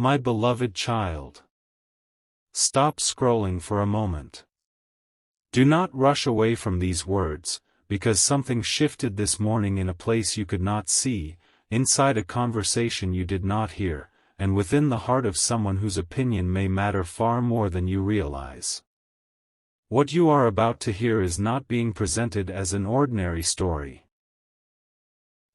My beloved child. Stop scrolling for a moment. Do not rush away from these words, because something shifted this morning in a place you could not see, inside a conversation you did not hear, and within the heart of someone whose opinion may matter far more than you realize. What you are about to hear is not being presented as an ordinary story.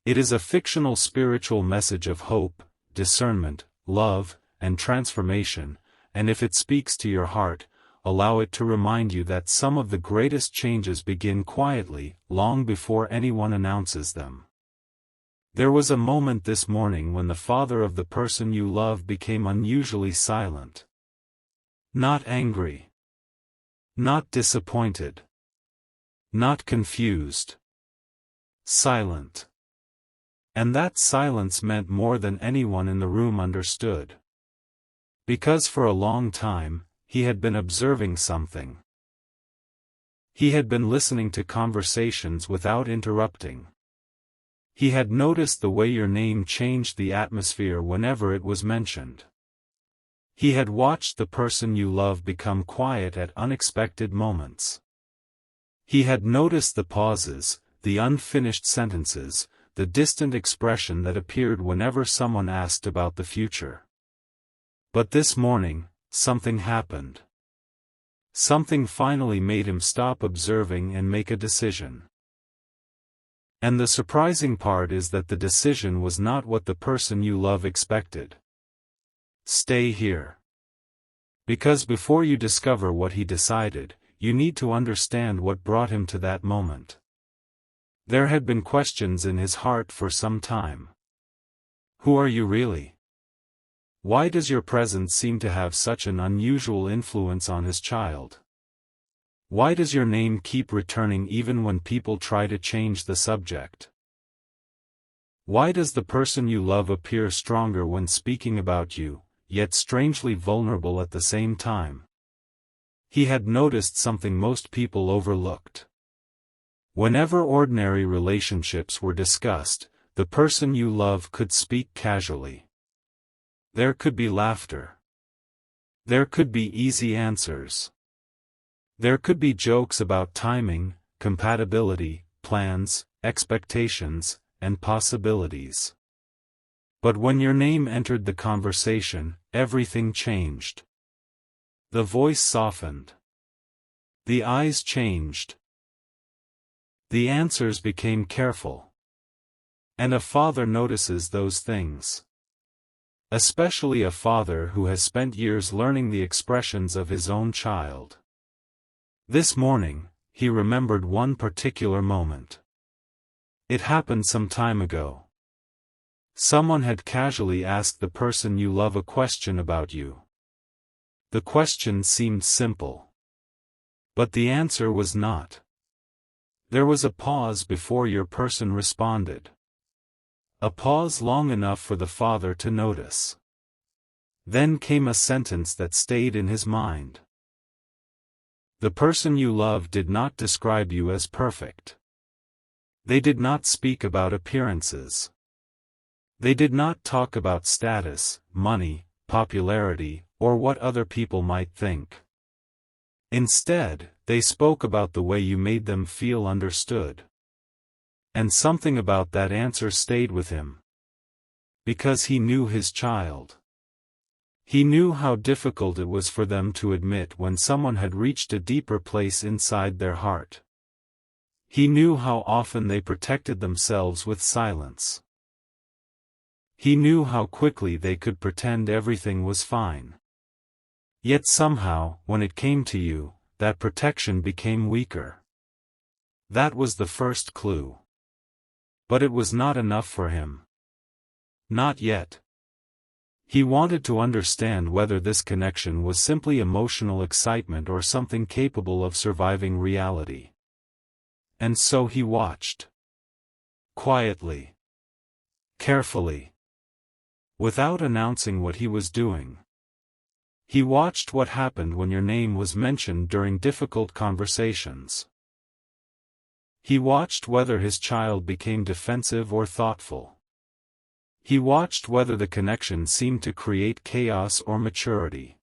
It is a fictional spiritual message of hope, discernment, love, and transformation, and if it speaks to your heart, allow it to remind you that some of the greatest changes begin quietly, long before anyone announces them. There was a moment this morning when the father of the person you love became unusually silent. Not angry. Not disappointed. Not confused. Silent. And that silence meant more than anyone in the room understood. Because for a long time, he had been observing something. He had been listening to conversations without interrupting. He had noticed the way your name changed the atmosphere whenever it was mentioned. He had watched the person you love become quiet at unexpected moments. He had noticed the pauses, the unfinished sentences, the distant expression that appeared whenever someone asked about the future. But this morning, something happened. Something finally made him stop observing and make a decision. And the surprising part is that the decision was not what the person you love expected. Stay here. Because before you discover what he decided, you need to understand what brought him to that moment. There had been questions in his heart for some time. Who are you really? Why does your presence seem to have such an unusual influence on his child? Why does your name keep returning even when people try to change the subject? Why does the person you love appear stronger when speaking about you, yet strangely vulnerable at the same time? He had noticed something most people overlooked. Whenever ordinary relationships were discussed, the person you love could speak casually. There could be laughter. There could be easy answers. There could be jokes about timing, compatibility, plans, expectations, and possibilities. But when your name entered the conversation, everything changed. The voice softened. The eyes changed. The answers became careful. And a father notices those things. Especially a father who has spent years learning the expressions of his own child. This morning, he remembered one particular moment. It happened some time ago. Someone had casually asked the person you love a question about you. The question seemed simple. But the answer was not. There was a pause before your person responded. A pause long enough for the father to notice. Then came a sentence that stayed in his mind. The person you love did not describe you as perfect. They did not speak about appearances. They did not talk about status, money, popularity, or what other people might think. Instead, they spoke about the way you made them feel understood. And something about that answer stayed with him. Because he knew his child. He knew how difficult it was for them to admit when someone had reached a deeper place inside their heart. He knew how often they protected themselves with silence. He knew how quickly they could pretend everything was fine. Yet somehow, when it came to you, that protection became weaker. That was the first clue. But it was not enough for him. Not yet. He wanted to understand whether this connection was simply emotional excitement or something capable of surviving reality. And so he watched. Quietly. Carefully. Without announcing what he was doing. He watched what happened when your name was mentioned during difficult conversations. He watched whether his child became defensive or thoughtful. He watched whether the connection seemed to create chaos or maturity.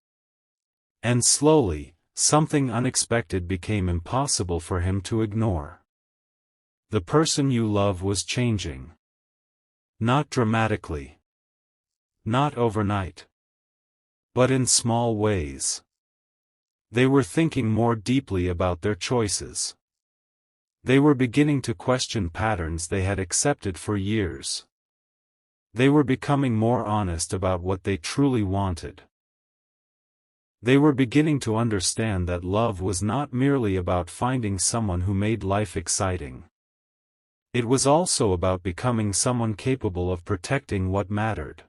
And slowly, something unexpected became impossible for him to ignore. The person you love was changing. Not dramatically. Not overnight. But in small ways. They were thinking more deeply about their choices. They were beginning to question patterns they had accepted for years. They were becoming more honest about what they truly wanted. They were beginning to understand that love was not merely about finding someone who made life exciting. It was also about becoming someone capable of protecting what mattered.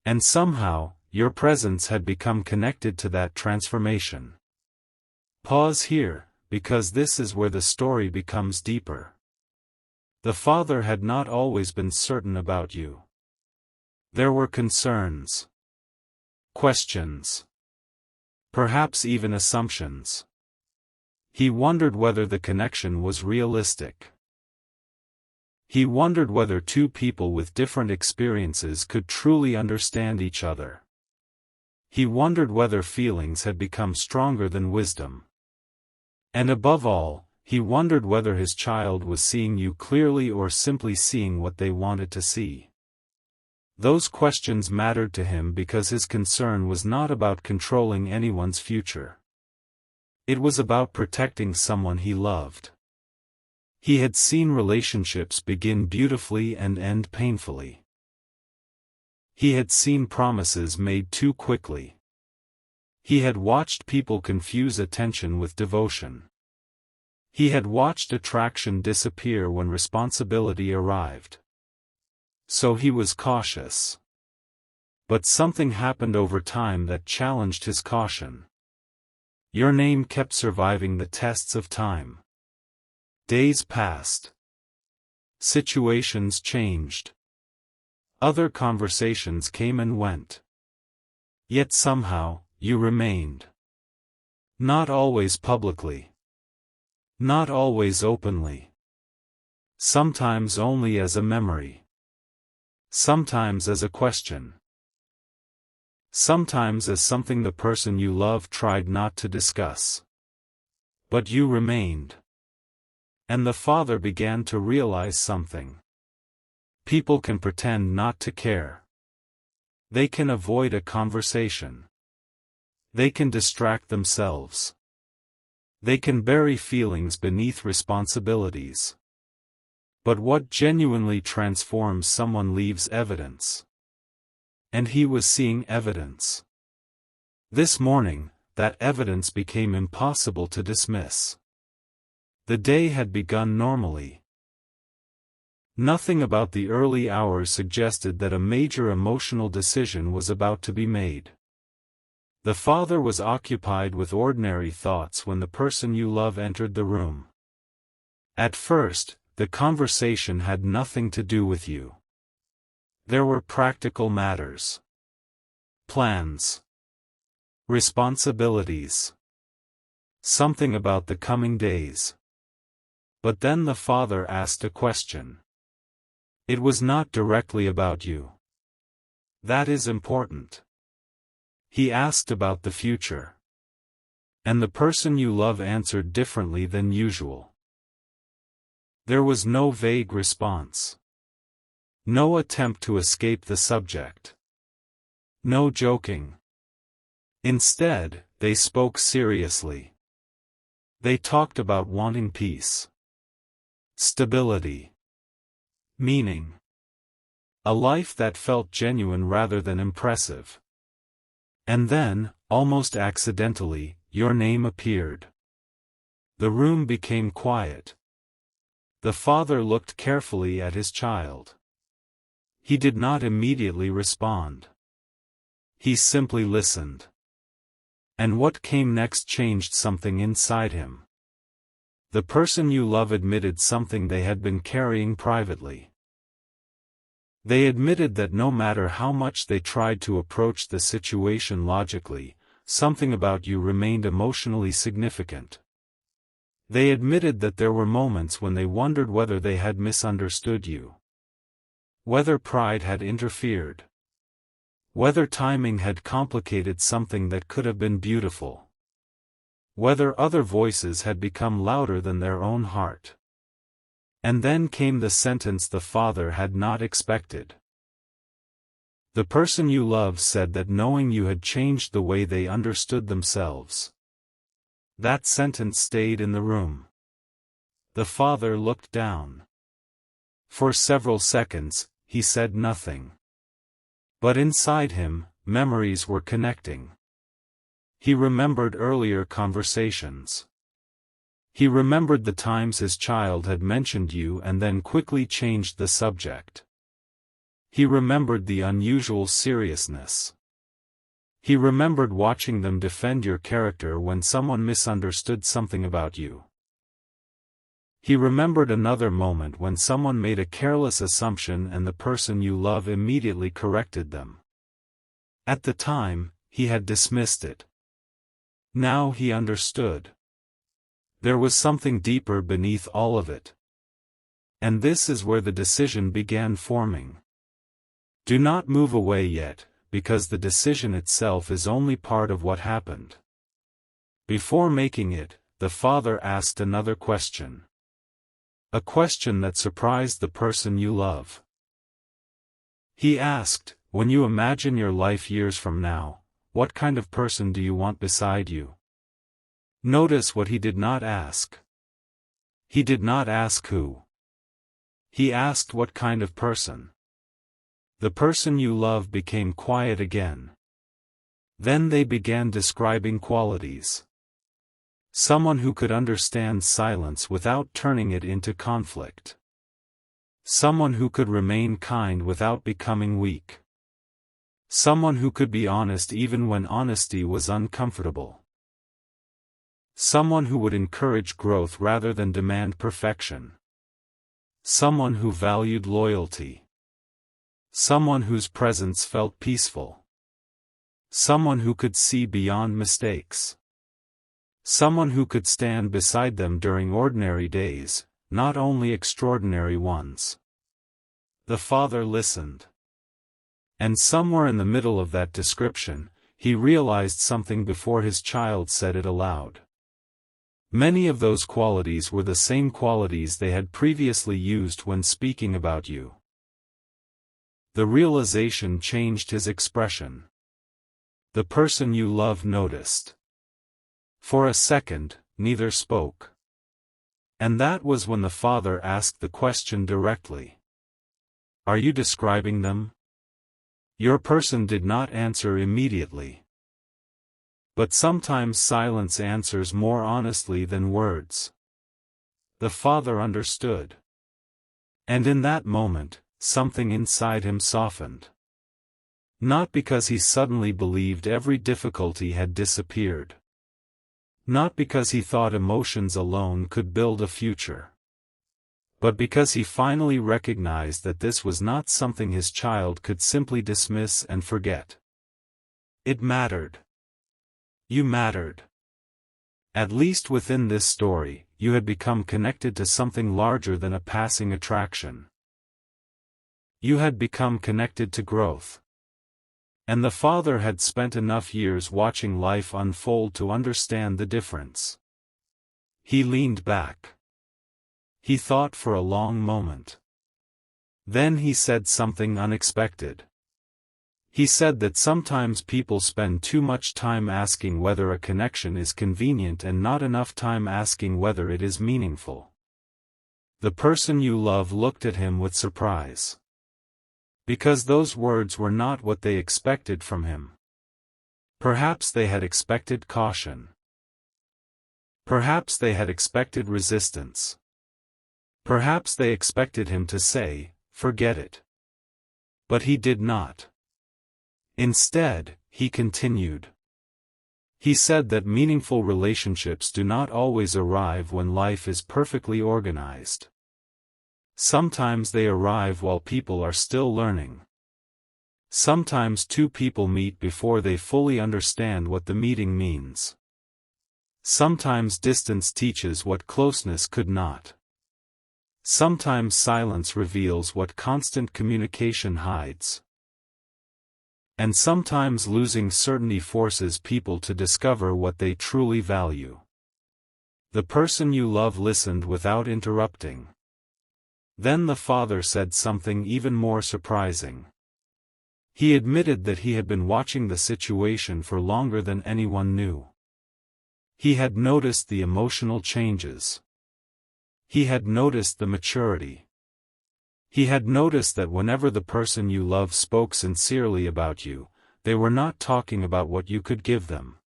And somehow, your presence had become connected to that transformation. Pause here, because this is where the story becomes deeper. The father had not always been certain about you. There were concerns. Questions. Perhaps even assumptions. He wondered whether the connection was realistic. He wondered whether two people with different experiences could truly understand each other. He wondered whether feelings had become stronger than wisdom. And above all, he wondered whether his child was seeing you clearly or simply seeing what they wanted to see. Those questions mattered to him because his concern was not about controlling anyone's future. It was about protecting someone he loved. He had seen relationships begin beautifully and end painfully. He had seen promises made too quickly. He had watched people confuse attention with devotion. He had watched attraction disappear when responsibility arrived. So he was cautious. But something happened over time that challenged his caution. Your name kept surviving the tests of time. Days passed. Situations changed. Other conversations came and went. Yet somehow, you remained. Not always publicly. Not always openly. Sometimes only as a memory. Sometimes as a question. Sometimes as something the person you love tried not to discuss. But you remained. And the father began to realize something. People can pretend not to care. They can avoid a conversation. They can distract themselves. They can bury feelings beneath responsibilities. But what genuinely transforms someone leaves evidence. And he was seeing evidence. This morning, that evidence became impossible to dismiss. The day had begun normally. Nothing about the early hours suggested that a major emotional decision was about to be made. The father was occupied with ordinary thoughts when the person you love entered the room. At first, the conversation had nothing to do with you. There were practical matters. Plans. Responsibilities. Something about the coming days. But then the father asked a question. It was not directly about you. That is important. He asked about the future. And the person you love answered differently than usual. There was no vague response. No attempt to escape the subject. No joking. Instead, they spoke seriously. They talked about wanting peace. Stability. Meaning. A life that felt genuine rather than impressive. And then, almost accidentally, your name appeared. The room became quiet. The father looked carefully at his child. He did not immediately respond. He simply listened. And what came next changed something inside him. The person you love admitted something they had been carrying privately. They admitted that no matter how much they tried to approach the situation logically, something about you remained emotionally significant. They admitted that there were moments when they wondered whether they had misunderstood you. Whether pride had interfered. Whether timing had complicated something that could have been beautiful. Whether other voices had become louder than their own heart. And then came the sentence the father had not expected. The person you love said that knowing you had changed the way they understood themselves. That sentence stayed in the room. The father looked down. For several seconds, he said nothing. But inside him, memories were connecting. He remembered earlier conversations. He remembered the times his child had mentioned you and then quickly changed the subject. He remembered the unusual seriousness. He remembered watching them defend your character when someone misunderstood something about you. He remembered another moment when someone made a careless assumption and the person you love immediately corrected them. At the time, he had dismissed it. Now he understood. There was something deeper beneath all of it. And this is where the decision began forming. Do not move away yet, because the decision itself is only part of what happened. Before making it, the father asked another question. A question that surprised the person you love. He asked, when you imagine your life years from now, what kind of person do you want beside you? Notice what he did not ask. He did not ask who. He asked what kind of person. The person you love became quiet again. Then they began describing qualities. Someone who could understand silence without turning it into conflict. Someone who could remain kind without becoming weak. Someone who could be honest even when honesty was uncomfortable. Someone who would encourage growth rather than demand perfection. Someone who valued loyalty. Someone whose presence felt peaceful. Someone who could see beyond mistakes. Someone who could stand beside them during ordinary days, not only extraordinary ones. The father listened. And somewhere in the middle of that description, he realized something before his child said it aloud. Many of those qualities were the same qualities they had previously used when speaking about you. The realization changed his expression. The person you love noticed. For a second, neither spoke. And that was when the father asked the question directly. Are you describing them? Your person did not answer immediately. But sometimes silence answers more honestly than words. The father understood. And in that moment, something inside him softened. Not because he suddenly believed every difficulty had disappeared. Not because he thought emotions alone could build a future. But because he finally recognized that this was not something his child could simply dismiss and forget. It mattered. You mattered. At least within this story, you had become connected to something larger than a passing attraction. You had become connected to growth. And the father had spent enough years watching life unfold to understand the difference. He leaned back. He thought for a long moment. Then he said something unexpected. He said that sometimes people spend too much time asking whether a connection is convenient and not enough time asking whether it is meaningful. The person you love looked at him with surprise. Because those words were not what they expected from him. Perhaps they had expected caution. Perhaps they had expected resistance. Perhaps they expected him to say, "Forget it." But he did not. Instead, he continued. He said that meaningful relationships do not always arrive when life is perfectly organized. Sometimes they arrive while people are still learning. Sometimes two people meet before they fully understand what the meeting means. Sometimes distance teaches what closeness could not. Sometimes silence reveals what constant communication hides. And sometimes losing certainty forces people to discover what they truly value. The person you love listened without interrupting. Then the father said something even more surprising. He admitted that he had been watching the situation for longer than anyone knew. He had noticed the emotional changes. He had noticed the maturity. He had noticed that whenever the person you love spoke sincerely about you, they were not talking about what you could give them.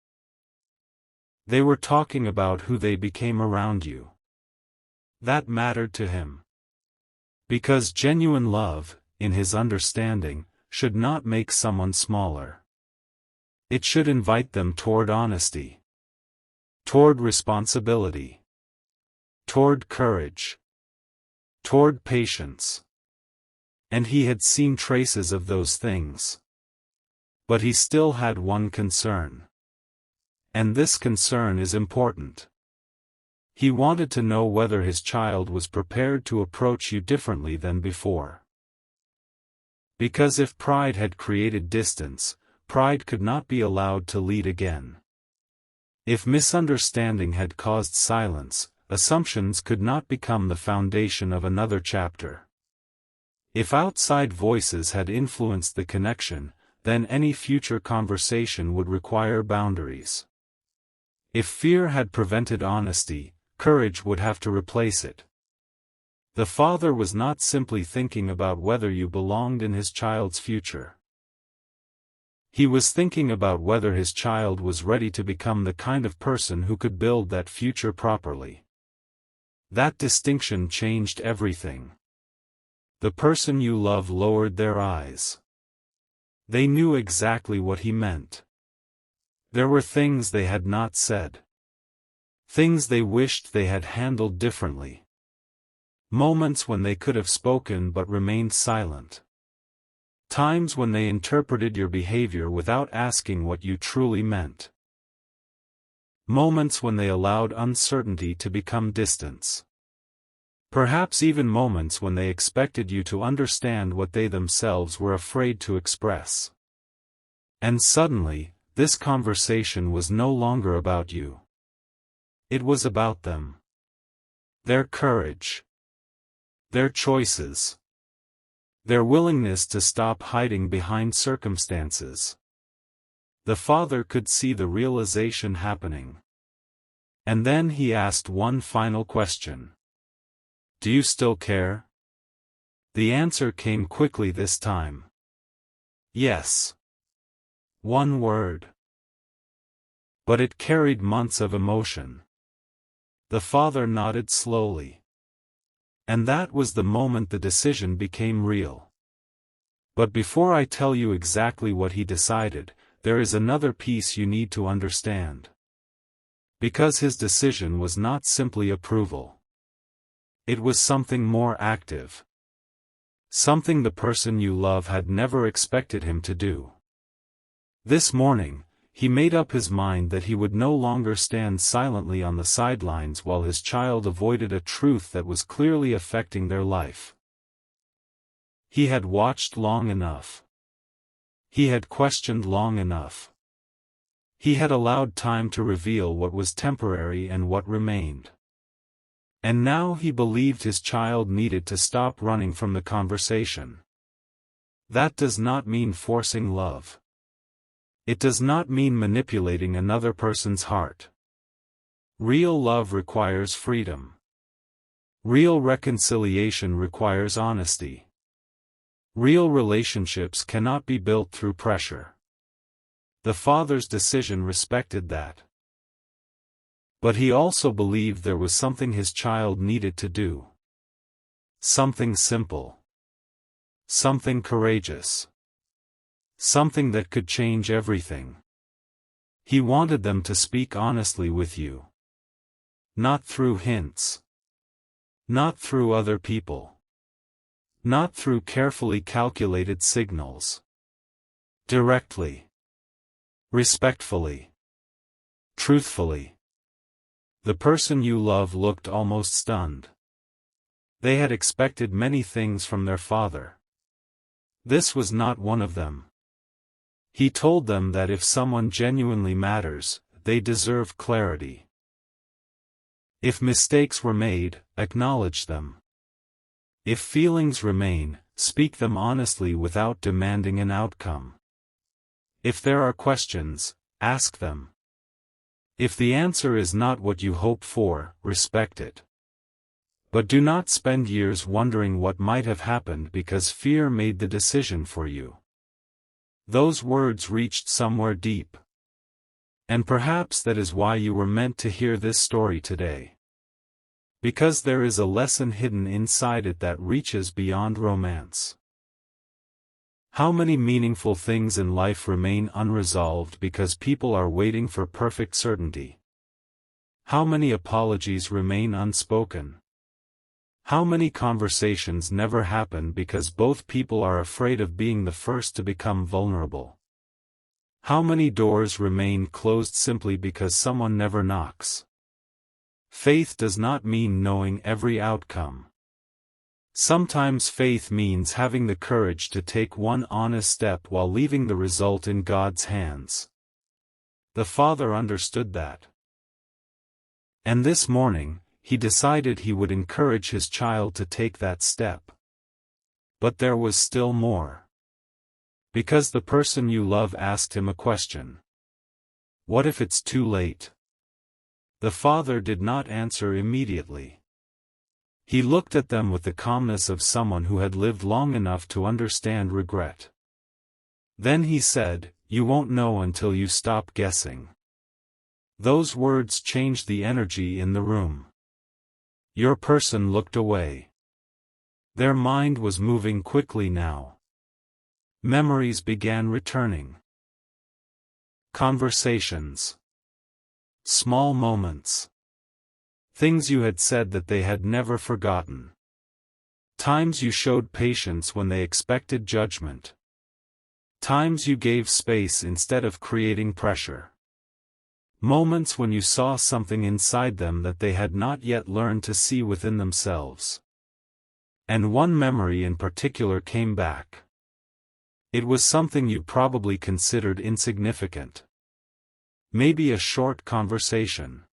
They were talking about who they became around you. That mattered to him. Because genuine love, in his understanding, should not make someone smaller. It should invite them toward honesty, toward responsibility, toward courage, toward patience. And he had seen traces of those things. But he still had one concern. And this concern is important. He wanted to know whether his child was prepared to approach you differently than before. Because if pride had created distance, pride could not be allowed to lead again. If misunderstanding had caused silence, assumptions could not become the foundation of another chapter. If outside voices had influenced the connection, then any future conversation would require boundaries. If fear had prevented honesty, courage would have to replace it. The father was not simply thinking about whether you belonged in his child's future. He was thinking about whether his child was ready to become the kind of person who could build that future properly. That distinction changed everything. The person you love lowered their eyes. They knew exactly what he meant. There were things they had not said. Things they wished they had handled differently. Moments when they could have spoken but remained silent. Times when they interpreted your behavior without asking what you truly meant. Moments when they allowed uncertainty to become distance. Perhaps even moments when they expected you to understand what they themselves were afraid to express. And suddenly, this conversation was no longer about you. It was about them. Their courage. Their choices. Their willingness to stop hiding behind circumstances. The father could see the realization happening. And then he asked one final question. Do you still care? The answer came quickly this time. Yes. One word. But it carried months of emotion. The father nodded slowly. And that was the moment the decision became real. But before I tell you exactly what he decided, there is another piece you need to understand. Because his decision was not simply approval. It was something more active. Something the person you love had never expected him to do. This morning, he made up his mind that he would no longer stand silently on the sidelines while his child avoided a truth that was clearly affecting their life. He had watched long enough. He had questioned long enough. He had allowed time to reveal what was temporary and what remained. And now he believed his child needed to stop running from the conversation. That does not mean forcing love. It does not mean manipulating another person's heart. Real love requires freedom. Real reconciliation requires honesty. Real relationships cannot be built through pressure. The father's decision respected that. But he also believed there was something his child needed to do. Something simple. Something courageous. Something that could change everything. He wanted them to speak honestly with you. Not through hints. Not through other people. Not through carefully calculated signals. Directly. Respectfully. Truthfully. The person you love looked almost stunned. They had expected many things from their father. This was not one of them. He told them that if someone genuinely matters, they deserve clarity. If mistakes were made, acknowledge them. If feelings remain, speak them honestly without demanding an outcome. If there are questions, ask them. If the answer is not what you hope for, respect it. But do not spend years wondering what might have happened because fear made the decision for you. Those words reached somewhere deep. And perhaps that is why you were meant to hear this story today. Because there is a lesson hidden inside it that reaches beyond romance. How many meaningful things in life remain unresolved because people are waiting for perfect certainty? How many apologies remain unspoken? How many conversations never happen because both people are afraid of being the first to become vulnerable? How many doors remain closed simply because someone never knocks? Faith does not mean knowing every outcome. Sometimes faith means having the courage to take one honest step while leaving the result in God's hands. The father understood that. And this morning, he decided he would encourage his child to take that step. But there was still more. Because the person you love asked him a question. What if it's too late? The father did not answer immediately. He looked at them with the calmness of someone who had lived long enough to understand regret. Then he said, "You won't know until you stop guessing." Those words changed the energy in the room. Your person looked away. Their mind was moving quickly now. Memories began returning. Conversations. Small moments. Things you had said that they had never forgotten. Times you showed patience when they expected judgment. Times you gave space instead of creating pressure. Moments when you saw something inside them that they had not yet learned to see within themselves. And one memory in particular came back. It was something you probably considered insignificant. Maybe a short conversation.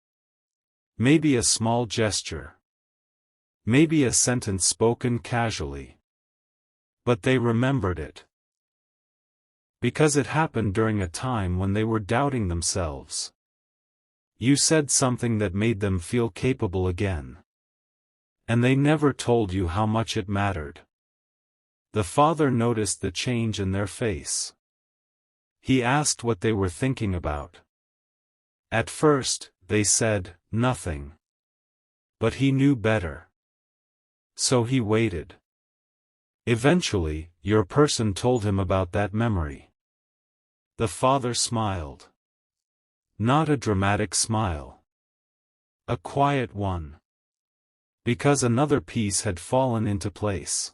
Maybe a small gesture. Maybe a sentence spoken casually. But they remembered it. Because it happened during a time when they were doubting themselves. You said something that made them feel capable again. And they never told you how much it mattered. The father noticed the change in their face. He asked what they were thinking about. At first, they said, nothing. But he knew better. So he waited. Eventually, your person told him about that memory. The father smiled. Not a dramatic smile. A quiet one. Because another piece had fallen into place.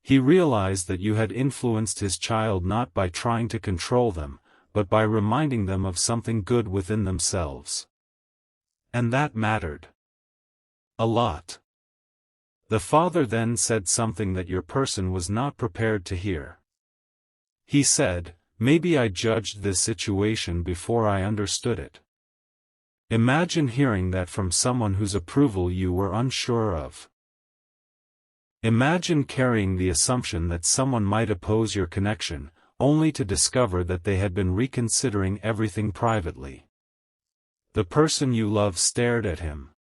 He realized that you had influenced his child not by trying to control them, but by reminding them of something good within themselves. And that mattered. A lot. The father then said something that your person was not prepared to hear. He said, "Maybe I judged this situation before I understood it." Imagine hearing that from someone whose approval you were unsure of. Imagine carrying the assumption that someone might oppose your connection, only to discover that they had been reconsidering everything privately. The person you love stared at him.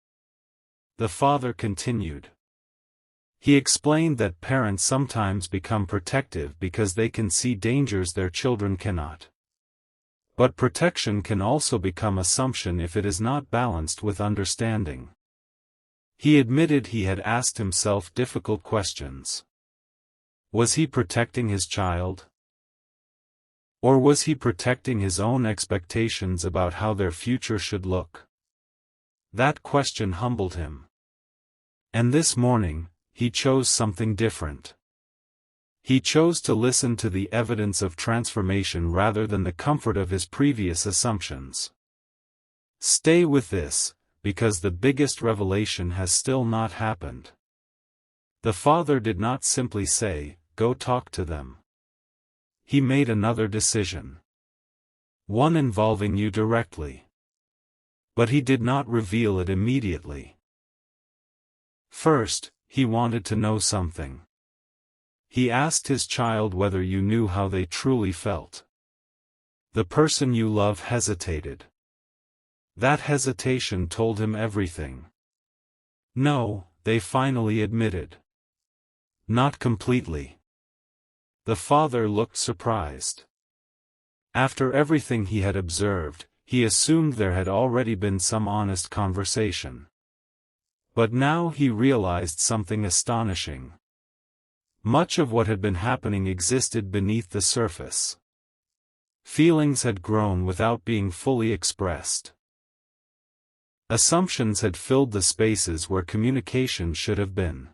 The father continued. He explained that parents sometimes become protective because they can see dangers their children cannot. But protection can also become assumption if it is not balanced with understanding. He admitted he had asked himself difficult questions. Was he protecting his child? Or was he protecting his own expectations about how their future should look? That question humbled him. And this morning, he chose something different. He chose to listen to the evidence of transformation rather than the comfort of his previous assumptions. Stay with this, because the biggest revelation has still not happened. The Father did not simply say, "Go talk to them." He made another decision. One involving you directly. But he did not reveal it immediately. First, he wanted to know something. He asked his child whether you knew how they truly felt. The person you love hesitated. That hesitation told him everything. No, they finally admitted. Not completely. The father looked surprised. After everything he had observed, he assumed there had already been some honest conversation. But now he realized something astonishing. Much of what had been happening existed beneath the surface. Feelings had grown without being fully expressed. Assumptions had filled the spaces where communication should have been.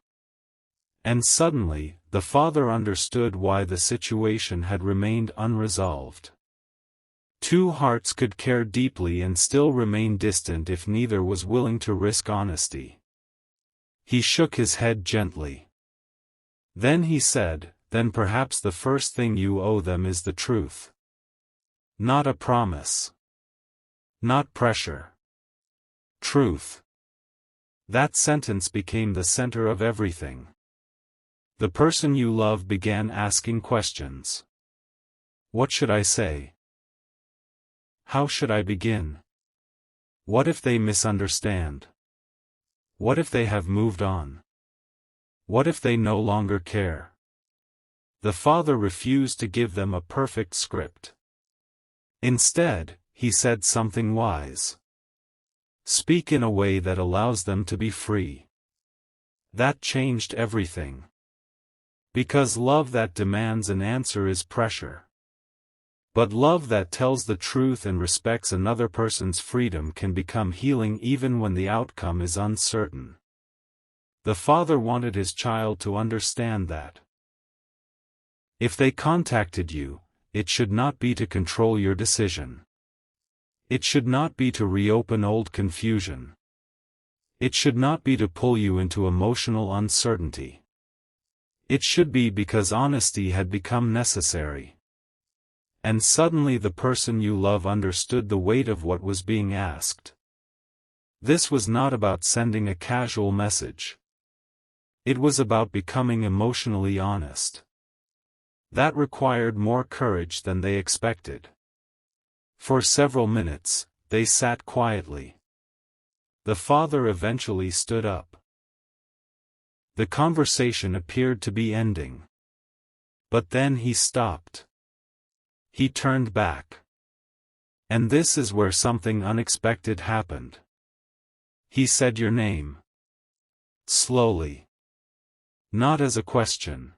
And suddenly, the father understood why the situation had remained unresolved. Two hearts could care deeply and still remain distant if neither was willing to risk honesty. He shook his head gently. Then he said, "Then perhaps the first thing you owe them is the truth. Not a promise. Not pressure. Truth." That sentence became the center of everything. The person you love began asking questions. What should I say? How should I begin? What if they misunderstand? What if they have moved on? What if they no longer care? The father refused to give them a perfect script. Instead, he said something wise. Speak in a way that allows them to be free. That changed everything. Because love that demands an answer is pressure. But love that tells the truth and respects another person's freedom can become healing even when the outcome is uncertain. The father wanted his child to understand that. If they contacted you, it should not be to control your decision. It should not be to reopen old confusion. It should not be to pull you into emotional uncertainty. It should be because honesty had become necessary. And suddenly the person you love understood the weight of what was being asked. This was not about sending a casual message. It was about becoming emotionally honest. That required more courage than they expected. For several minutes, they sat quietly. The father eventually stood up. The conversation appeared to be ending. But then he stopped. He turned back. And this is where something unexpected happened. He said your name. Slowly. Not as a question.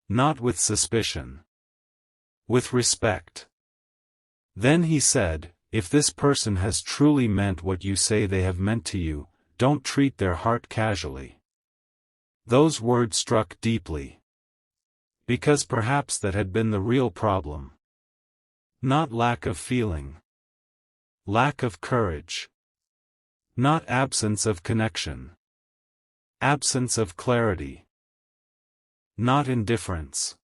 Not with suspicion. With respect. Then he said, "If this person has truly meant what you say they have meant to you, don't treat their heart casually." Those words struck deeply. Because perhaps that had been the real problem. Not lack of feeling. Lack of courage. Not absence of connection. Absence of clarity. Not indifference.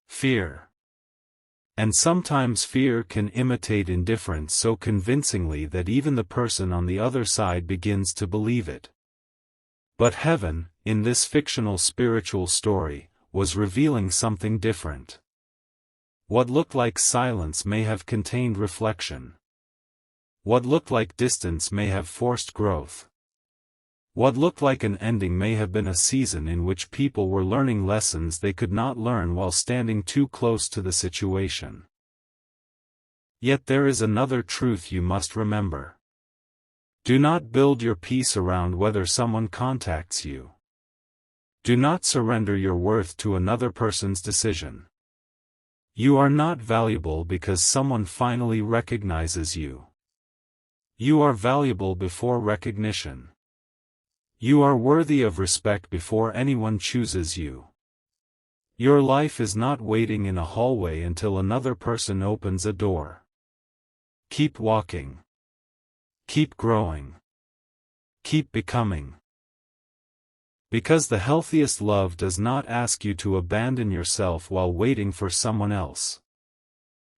Fear. And sometimes fear can imitate indifference so convincingly that even the person on the other side begins to believe it. But heaven, in this fictional spiritual story, was revealing something different. What looked like silence may have contained reflection. What looked like distance may have forced growth. What looked like an ending may have been a season in which people were learning lessons they could not learn while standing too close to the situation. Yet there is another truth you must remember. Do not build your peace around whether someone contacts you. Do not surrender your worth to another person's decision. You are not valuable because someone finally recognizes you. You are valuable before recognition. You are worthy of respect before anyone chooses you. Your life is not waiting in a hallway until another person opens a door. Keep walking. Keep growing. Keep becoming. Because the healthiest love does not ask you to abandon yourself while waiting for someone else.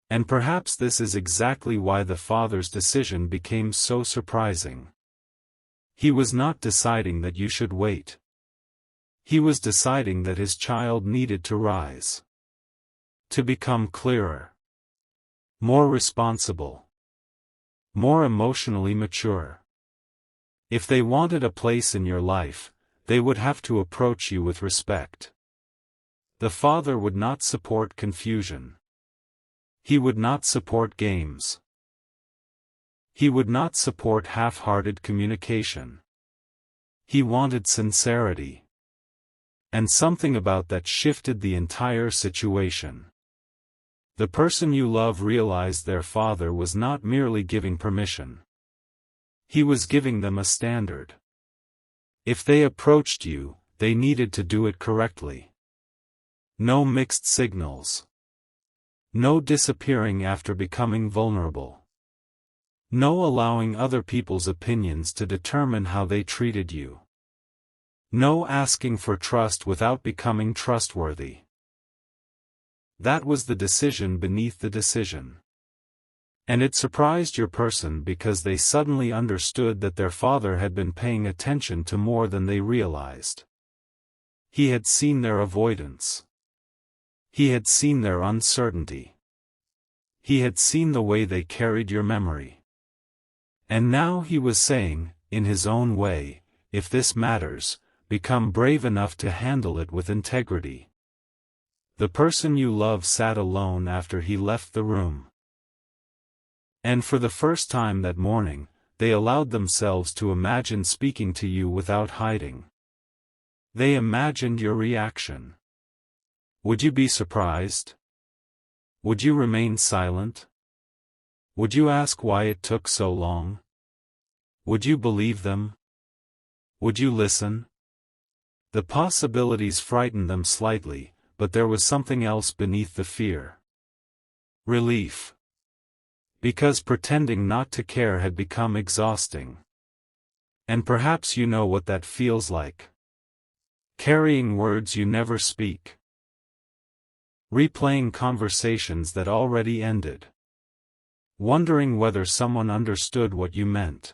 And perhaps this is exactly why the father's decision became so surprising. He was not deciding that you should wait. He was deciding that his child needed to rise. To become clearer. More responsible. More emotionally mature. If they wanted a place in your life, they would have to approach you with respect. The father would not support confusion. He would not support games. He would not support half-hearted communication. He wanted sincerity. And something about that shifted the entire situation. The person you love realized their father was not merely giving permission. He was giving them a standard. If they approached you, they needed to do it correctly. No mixed signals. No disappearing after becoming vulnerable. No allowing other people's opinions to determine how they treated you. No asking for trust without becoming trustworthy. That was the decision beneath the decision. And it surprised your person because they suddenly understood that their father had been paying attention to more than they realized. He had seen their avoidance. He had seen their uncertainty. He had seen the way they carried your memory. And now he was saying, in his own way, if this matters, become brave enough to handle it with integrity. The person you love sat alone after he left the room. And for the first time that morning, they allowed themselves to imagine speaking to you without hiding. They imagined your reaction. Would you be surprised? Would you remain silent? Would you ask why it took so long? Would you believe them? Would you listen? The possibilities frightened them slightly, but there was something else beneath the fear. Relief. Because pretending not to care had become exhausting. And perhaps you know what that feels like. Carrying words you never speak. Replaying conversations that already ended. Wondering whether someone understood what you meant.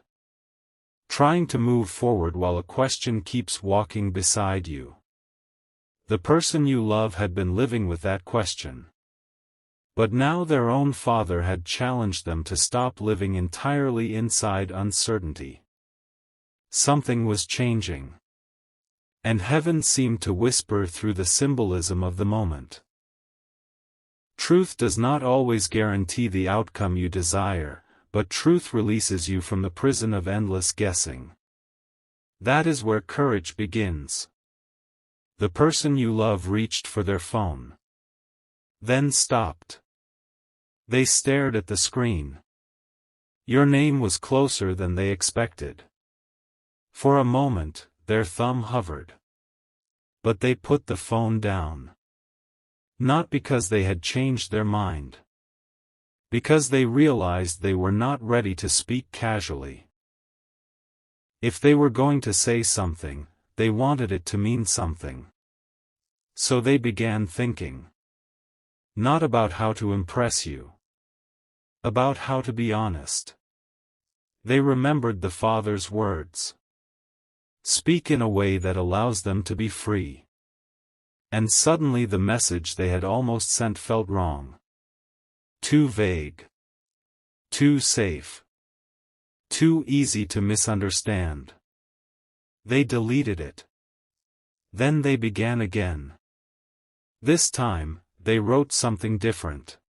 Trying to move forward while a question keeps walking beside you. The person you love had been living with that question. But now their own father had challenged them to stop living entirely inside uncertainty. Something was changing. And heaven seemed to whisper through the symbolism of the moment. Truth does not always guarantee the outcome you desire, but truth releases you from the prison of endless guessing. That is where courage begins. The person you love reached for their phone. Then stopped. They stared at the screen. Your name was closer than they expected. For a moment, their thumb hovered. But they put the phone down. Not because they had changed their mind. Because they realized they were not ready to speak casually. If they were going to say something, they wanted it to mean something. So they began thinking. Not about how to impress you. About how to be honest. They remembered the father's words. Speak in a way that allows them to be free. And suddenly the message they had almost sent felt wrong. Too vague. Too safe. Too easy to misunderstand. They deleted it. Then they began again. This time, they wrote something different.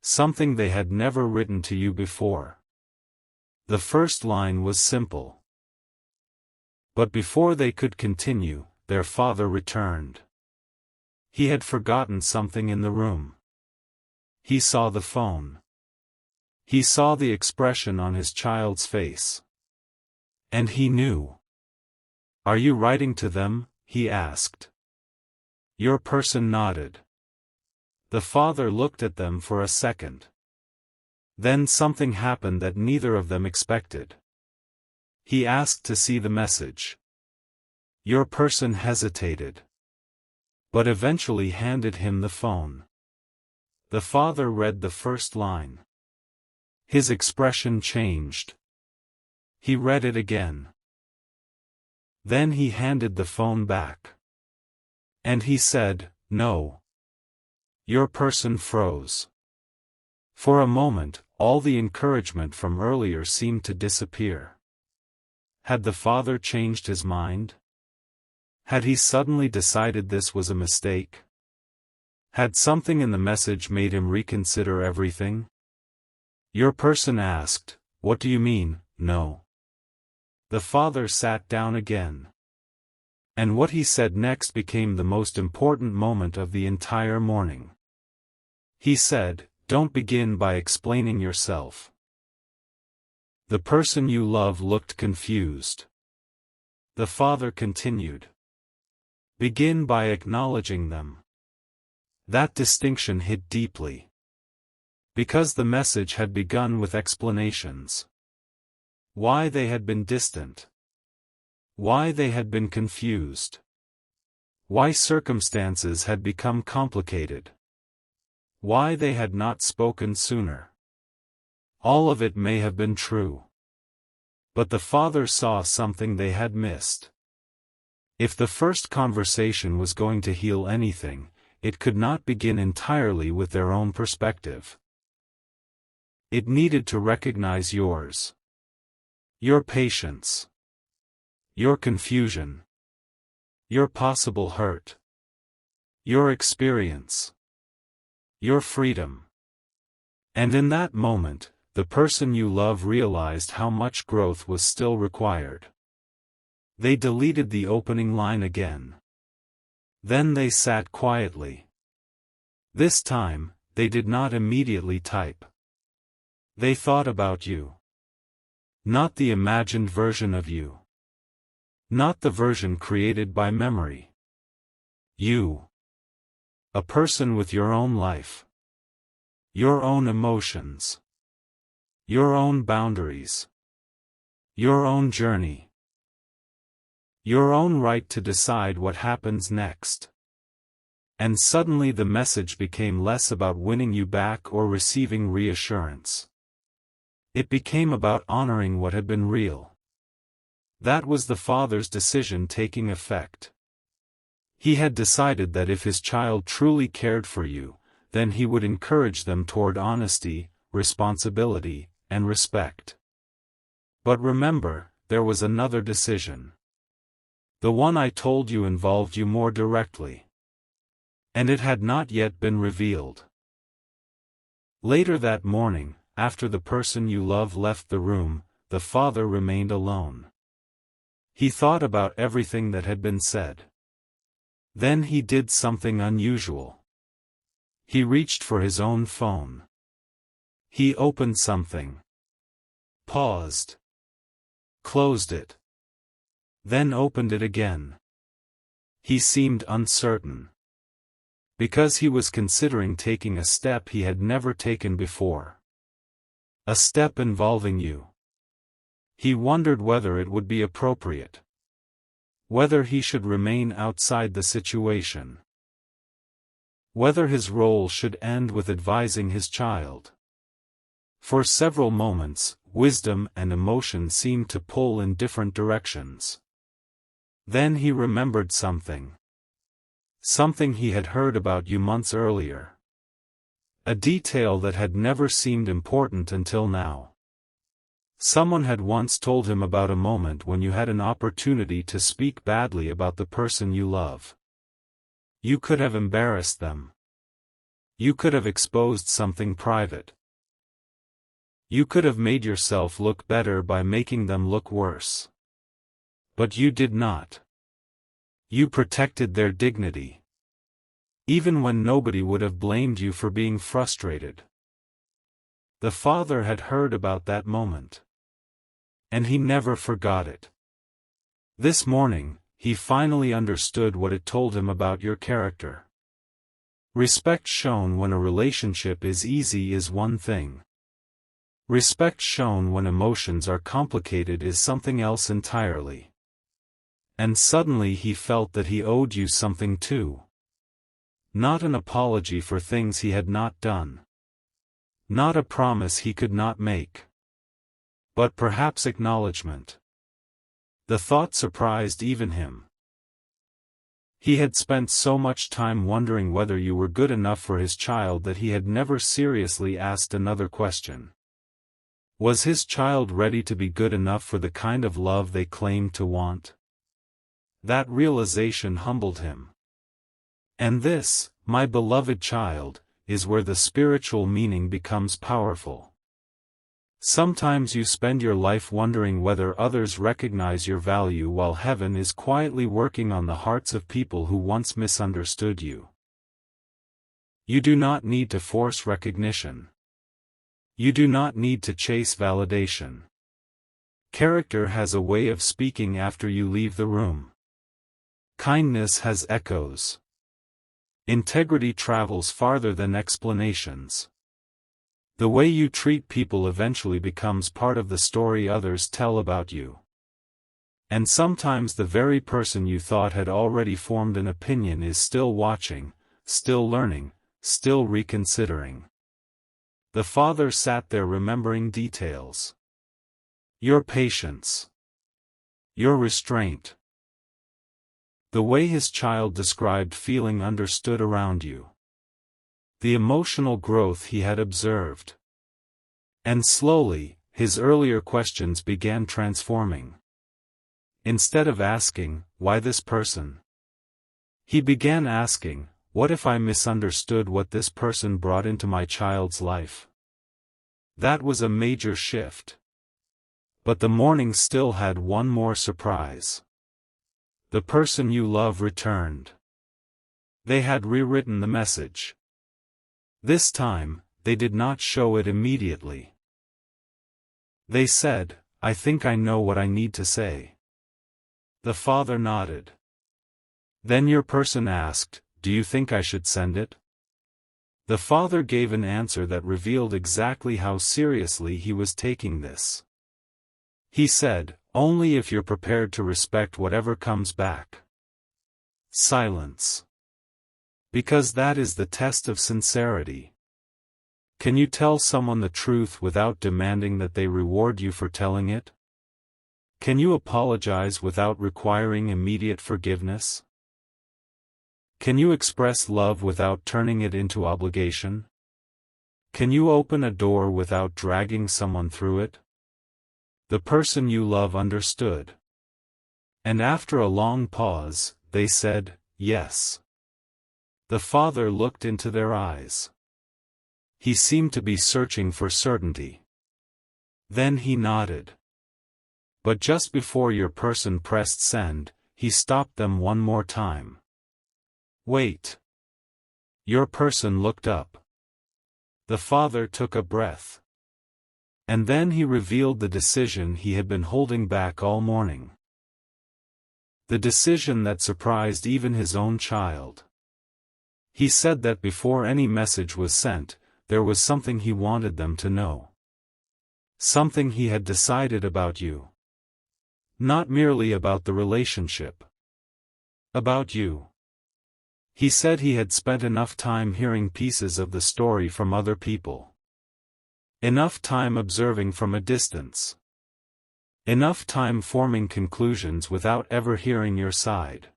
Something they had never written to you before. The first line was simple. But before they could continue, their father returned. He had forgotten something in the room. He saw the phone. He saw the expression on his child's face. And he knew. "Are you writing to them?" he asked. Your person nodded. The father looked at them for a second. Then something happened that neither of them expected. He asked to see the message. Your person hesitated, but eventually handed him the phone. The father read the first line. His expression changed. He read it again. Then he handed the phone back. And he said, "No." Your person froze. For a moment, all the encouragement from earlier seemed to disappear. Had the father changed his mind? Had he suddenly decided this was a mistake? Had something in the message made him reconsider everything? Your person asked, "What do you mean, no?" The father sat down again. And what he said next became the most important moment of the entire morning. He said, "Don't begin by explaining yourself." The person you love looked confused. The father continued. Begin by acknowledging them. That distinction hit deeply. Because the message had begun with explanations. Why they had been distant. Why they had been confused. Why circumstances had become complicated. Why they had not spoken sooner. All of it may have been true. But the father saw something they had missed. If the first conversation was going to heal anything, it could not begin entirely with their own perspective. It needed to recognize yours. Your patience. Your confusion. Your possible hurt. Your experience. Your freedom. And in that moment, the person you love realized how much growth was still required. They deleted the opening line again. Then they sat quietly. This time, they did not immediately type. They thought about you. Not the imagined version of you. Not the version created by memory. You. A person with your own life. Your own emotions. Your own boundaries. Your own journey. Your own right to decide what happens next. And suddenly the message became less about winning you back or receiving reassurance. It became about honoring what had been real. That was the father's decision taking effect. He had decided that if his child truly cared for you, then he would encourage them toward honesty, responsibility, and respect. But remember, there was another decision. The one I told you involved you more directly. And it had not yet been revealed. Later that morning, after the person you love left the room, the father remained alone. He thought about everything that had been said. Then he did something unusual. He reached for his own phone. He opened something. Paused. Closed it. Then opened it again. He seemed uncertain. Because he was considering taking a step he had never taken before. A step involving you. He wondered whether it would be appropriate. Whether he should remain outside the situation. Whether his role should end with advising his child. For several moments, wisdom and emotion seemed to pull in different directions. Then he remembered something. Something he had heard about you months earlier. A detail that had never seemed important until now. Someone had once told him about a moment when you had an opportunity to speak badly about the person you love. You could have embarrassed them. You could have exposed something private. You could have made yourself look better by making them look worse. But you did not. You protected their dignity. Even when nobody would have blamed you for being frustrated. The father had heard about that moment. And he never forgot it. This morning, he finally understood what it told him about your character. Respect shown when a relationship is easy is one thing. Respect shown when emotions are complicated is something else entirely. And suddenly he felt that he owed you something too. Not an apology for things he had not done. Not a promise he could not make. But perhaps acknowledgement. The thought surprised even him. He had spent so much time wondering whether you were good enough for his child that he had never seriously asked another question. Was his child ready to be good enough for the kind of love they claimed to want? That realization humbled him. And this, my beloved child, is where the spiritual meaning becomes powerful. Sometimes you spend your life wondering whether others recognize your value while heaven is quietly working on the hearts of people who once misunderstood you. You do not need to force recognition. You do not need to chase validation. Character has a way of speaking after you leave the room. Kindness has echoes. Integrity travels farther than explanations. The way you treat people eventually becomes part of the story others tell about you. And sometimes the very person you thought had already formed an opinion is still watching, still learning, still reconsidering. The father sat there remembering details. Your patience. Your restraint. The way his child described feeling understood around you. The emotional growth he had observed. And slowly, his earlier questions began transforming. Instead of asking, why this person? He began asking, what if I misunderstood what this person brought into my child's life? That was a major shift. But the morning still had one more surprise. The person you love returned. They had rewritten the message. This time, they did not show it immediately. They said, I think I know what I need to say. The father nodded. Then your person asked, do you think I should send it? The father gave an answer that revealed exactly how seriously he was taking this. He said, only if you're prepared to respect whatever comes back. Silence. Because that is the test of sincerity. Can you tell someone the truth without demanding that they reward you for telling it? Can you apologize without requiring immediate forgiveness? Can you express love without turning it into obligation? Can you open a door without dragging someone through it? The person you love understood. And after a long pause, they said, yes. The father looked into their eyes. He seemed to be searching for certainty. Then he nodded. But just before your person pressed send, he stopped them one more time. Wait. Your person looked up. The father took a breath. And then he revealed the decision he had been holding back all morning. The decision that surprised even his own child. He said that before any message was sent, there was something he wanted them to know. Something he had decided about you. Not merely about the relationship. About you. He said he had spent enough time hearing pieces of the story from other people. Enough time observing from a distance. Enough time forming conclusions without ever hearing your side.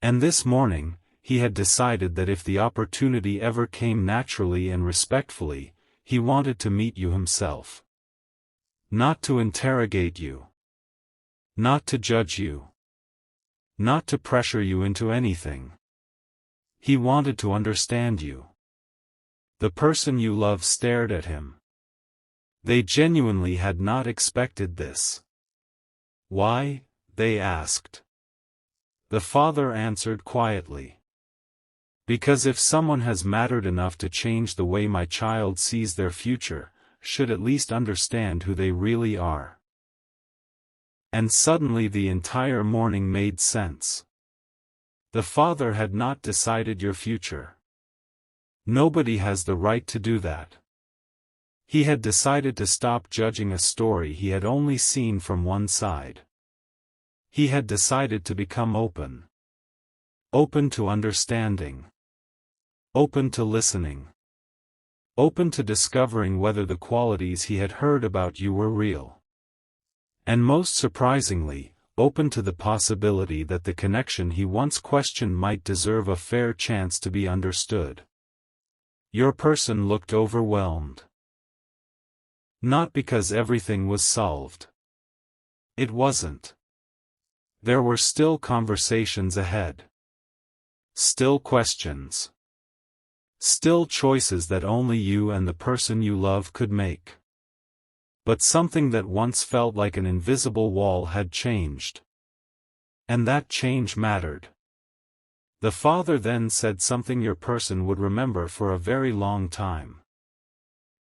And this morning, he had decided that if the opportunity ever came naturally and respectfully, he wanted to meet you himself. Not to interrogate you. Not to judge you. Not to pressure you into anything. He wanted to understand you. The person you love stared at him. They genuinely had not expected this. Why? They asked. The father answered quietly. Because if someone has mattered enough to change the way my child sees their future, should at least understand who they really are. And suddenly the entire morning made sense. The father had not decided your future. Nobody has the right to do that. He had decided to stop judging a story he had only seen from one side. He had decided to become open. Open to understanding. Open to listening. Open to discovering whether the qualities he had heard about you were real. And most surprisingly, open to the possibility that the connection he once questioned might deserve a fair chance to be understood. Your person looked overwhelmed. Not because everything was solved. It wasn't. There were still conversations ahead. Still questions. Still choices that only you and the person you love could make. But something that once felt like an invisible wall had changed. And that change mattered. The father then said something your person would remember for a very long time.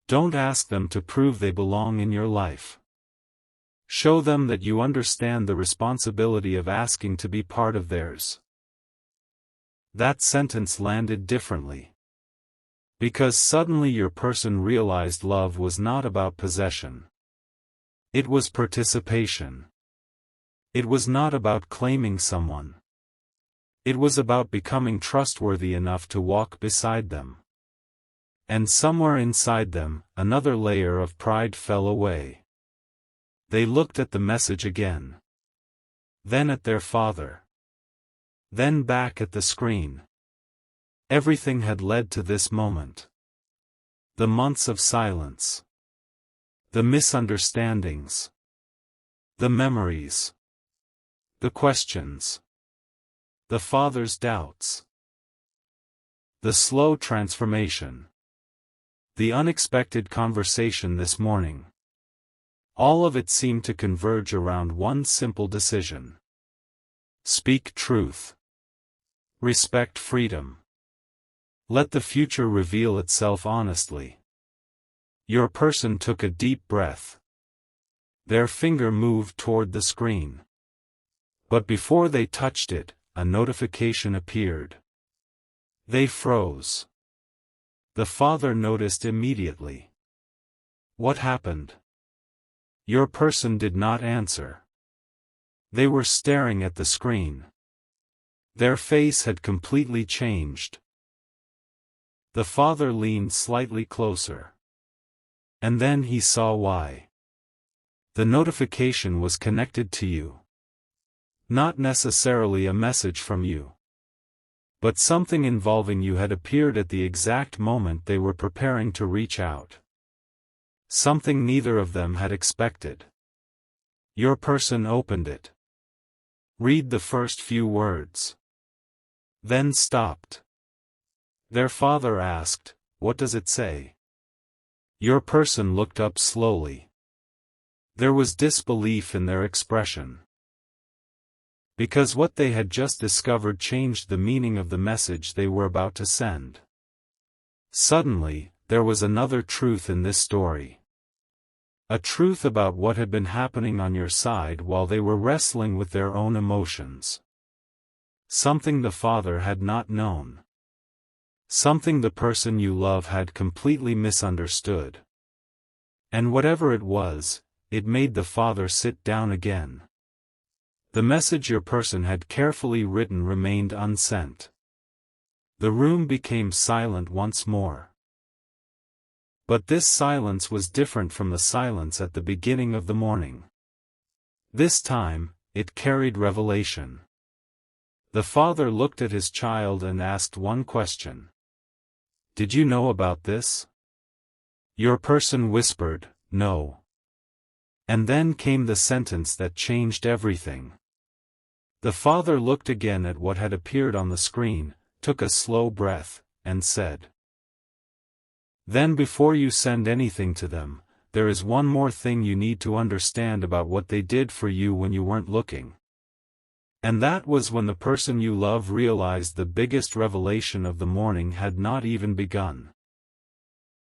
Don't ask them to prove they belong in your life. Show them that you understand the responsibility of asking to be part of theirs. That sentence landed differently. Because suddenly your person realized love was not about possession. It was participation. It was not about claiming someone. It was about becoming trustworthy enough to walk beside them. And somewhere inside them, another layer of pride fell away. They looked at the message again. Then at their father. Then back at the screen. Everything had led to this moment. The months of silence. The misunderstandings. The memories. The questions. The father's doubts. The slow transformation. The unexpected conversation this morning. All of it seemed to converge around one simple decision. Speak truth. Respect freedom. Let the future reveal itself honestly. Your person took a deep breath. Their finger moved toward the screen. But before they touched it, a notification appeared. They froze. The father noticed immediately. What happened? Your person did not answer. They were staring at the screen. Their face had completely changed. The father leaned slightly closer. And then he saw why. The notification was connected to you. Not necessarily a message from you. But something involving you had appeared at the exact moment they were preparing to reach out. Something neither of them had expected. Your person opened it. Read the first few words. Then stopped. Their father asked, "What does it say?" Your person looked up slowly. There was disbelief in their expression. Because what they had just discovered changed the meaning of the message they were about to send. Suddenly, there was another truth in this story. A truth about what had been happening on your side while they were wrestling with their own emotions. Something the father had not known. Something the person you love had completely misunderstood. And whatever it was, it made the father sit down again. The message your person had carefully written remained unsent. The room became silent once more. But this silence was different from the silence at the beginning of the morning. This time, it carried revelation. The father looked at his child and asked one question. Did you know about this? Your person whispered, no. And then came the sentence that changed everything. The father looked again at what had appeared on the screen, took a slow breath, and said, "Then before you send anything to them, there is one more thing you need to understand about what they did for you when you weren't looking." And that was when the person you love realized the biggest revelation of the morning had not even begun.